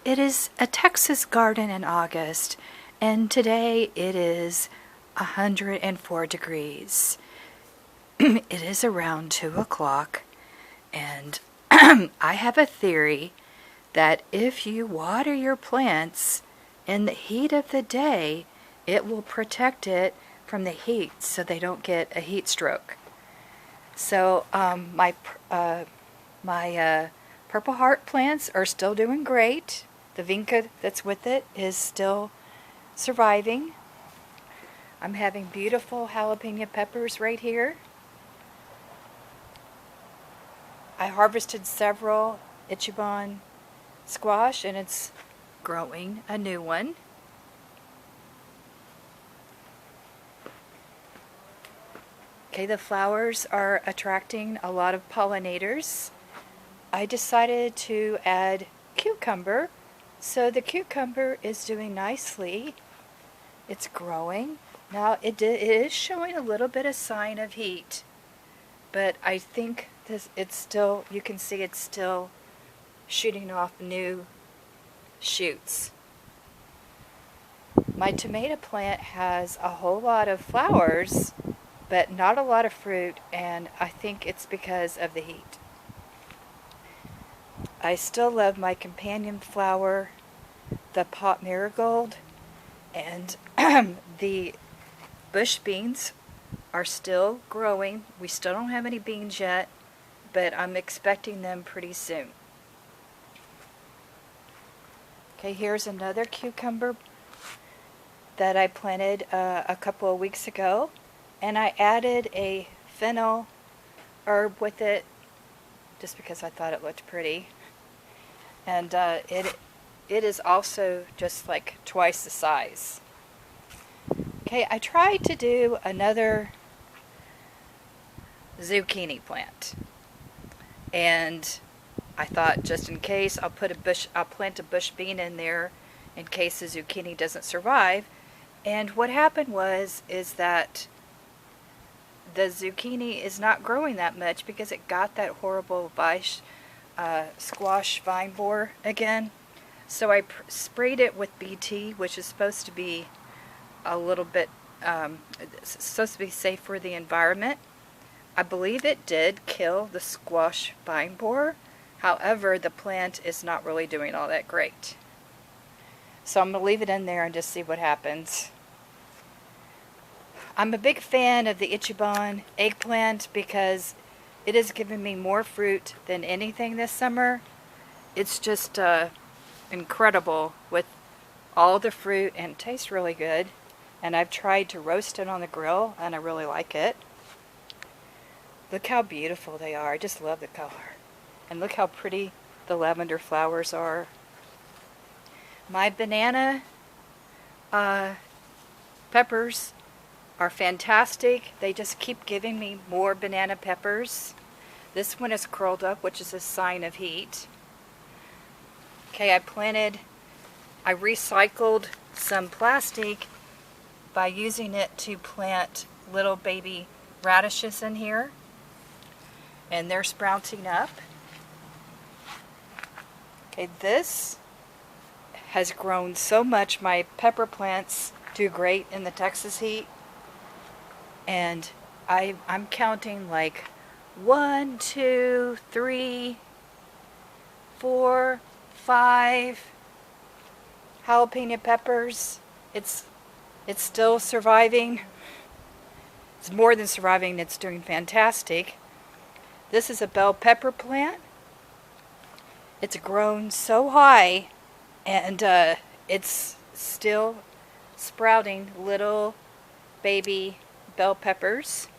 It is a Texas garden in August, and today it is 104 degrees. It is around 2 o'clock, and I have a theory that if you water your plants in the heat of the day, it will protect it from the heat so they don't get a heat stroke. So my Purple Heart plants are still doing great. The vinca that's with it is still surviving. I'm having beautiful jalapeno peppers right here. I harvested several Itchiban squash and it's growing a new one. Okay, the flowers are attracting a lot of pollinators. I decided to add cucumber. So the cucumber is doing nicely. It's growing. Now it is showing a little bit of sign of heat, but I think it's still, you can see it's still shooting off new shoots. My tomato plant has a whole lot of flowers, but not a lot of fruit, and I think it's because of the heat. I still love my companion flower, the pot marigold, and the bush beans are still growing. We still don't have any beans yet, but I'm expecting them pretty soon. Okay, here's another cucumber that I planted a couple of weeks ago, and I added a fennel herb with it just because I thought it looked pretty. And it is also just like twice the size. Okay, I tried to do another zucchini plant, and I thought just in case I'll plant a bush bean in there in case the zucchini doesn't survive. And what happened is that the zucchini is not growing that much because it got that horrible squash vine borer again. So I sprayed it with BT, which is supposed to be a little bit, it's supposed to be safe for the environment. I believe it did kill the squash vine borer. However, the plant is not really doing all that great. So I'm going to leave it in there and just see what happens. I'm a big fan of the Ichiban Eggplant because it has given me more fruit than anything this summer. It's just incredible with all the fruit, and it tastes really good. And I've tried to roast it on the grill, and I really like it. Look how beautiful they are. I just love the color. And look how pretty the lavender flowers are. My banana peppers are fantastic. They just keep giving me more banana peppers. This one is curled up, which is a sign of heat. Okay, I recycled some plastic by using it to plant little baby radishes in here. And they're sprouting up. Okay, this has grown so much. My pepper plants do great in the Texas heat. And I'm counting like 1, 2, 3, 4, 5 jalapeno peppers. It's still surviving. It's more than surviving, it's doing fantastic. This is a bell pepper plant. It's grown so high, and it's still sprouting little baby bell peppers.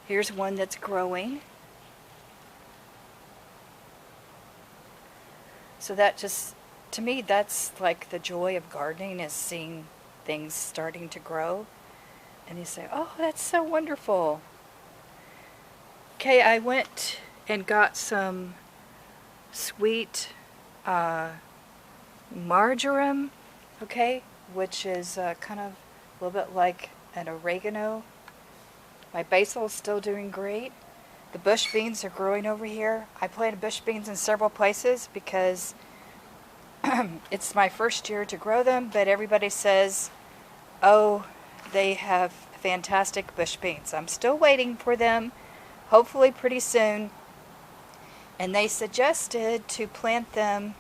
Here's one that's growing. So that just, to me, that's like the joy of gardening, is seeing things starting to grow. And you say, oh, that's so wonderful. Okay, I went and got some sweet marjoram, okay, which is kind of a little bit like an oregano. My basil is still doing great. The bush beans are growing over here. I planted bush beans in several places because It's my first year to grow them, but everybody says, oh, they have fantastic bush beans. I'm still waiting for them, hopefully pretty soon. And they suggested to plant them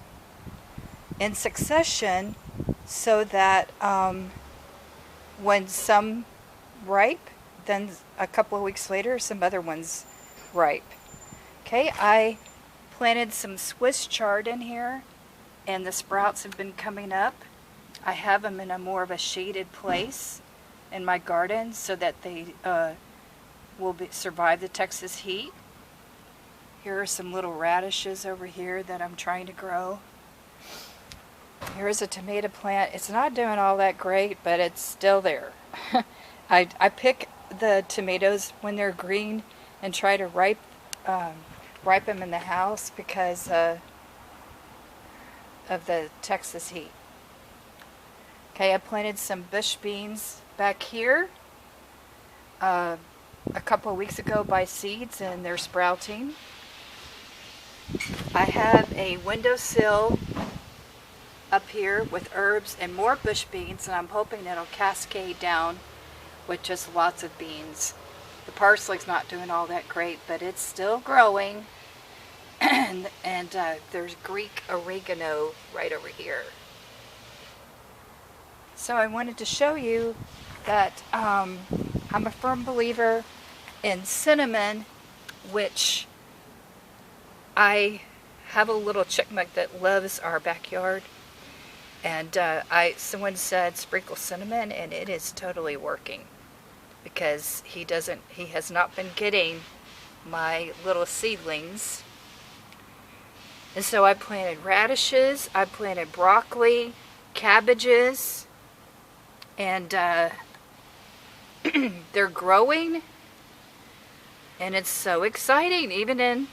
in succession so that when some ripe, then a couple of weeks later some other ones ripe. Okay, I planted some Swiss chard in here, and the sprouts have been coming up. I have them in a more of a shaded place in my garden so that they will survive the Texas heat. Here are some little radishes over here that I'm trying to grow. Here's a tomato plant. It's not doing all that great, but it's still there. I pick the tomatoes when they're green and try to ripe them in the house because of the Texas heat. Okay, I planted some bush beans back here a couple of weeks ago by seeds, and they're sprouting. I have a windowsill up here with herbs and more bush beans, and I'm hoping it'll cascade down with just lots of beans. The parsley's not doing all that great, but it's still growing. and there's Greek oregano right over here. So I wanted to show you that I'm a firm believer in cinnamon, which I have a little chipmunk that loves our backyard, and someone said sprinkle cinnamon, and it is totally working because he has not been getting my little seedlings. And so I planted radishes, I planted broccoli, cabbages, and they're growing, and it's so exciting even in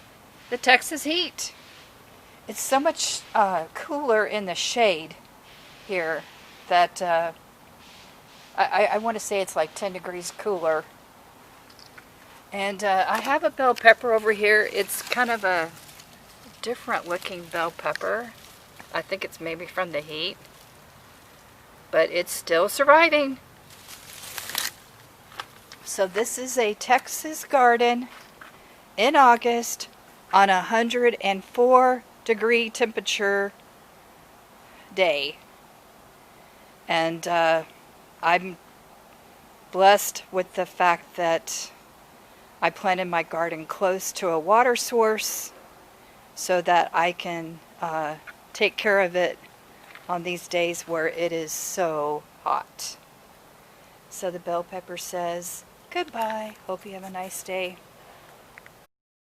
the Texas heat. It's so much cooler in the shade here that I want to say it's like 10 degrees cooler. And I have a bell pepper over here. It's kind of a different looking bell pepper. I think it's maybe from the heat, but it's still surviving. So this is a Texas garden in August on a 104-degree temperature day. And I'm blessed with the fact that I planted my garden close to a water source so that I can take care of it on these days where it is so hot. So the bell pepper says, goodbye. Hope you have a nice day.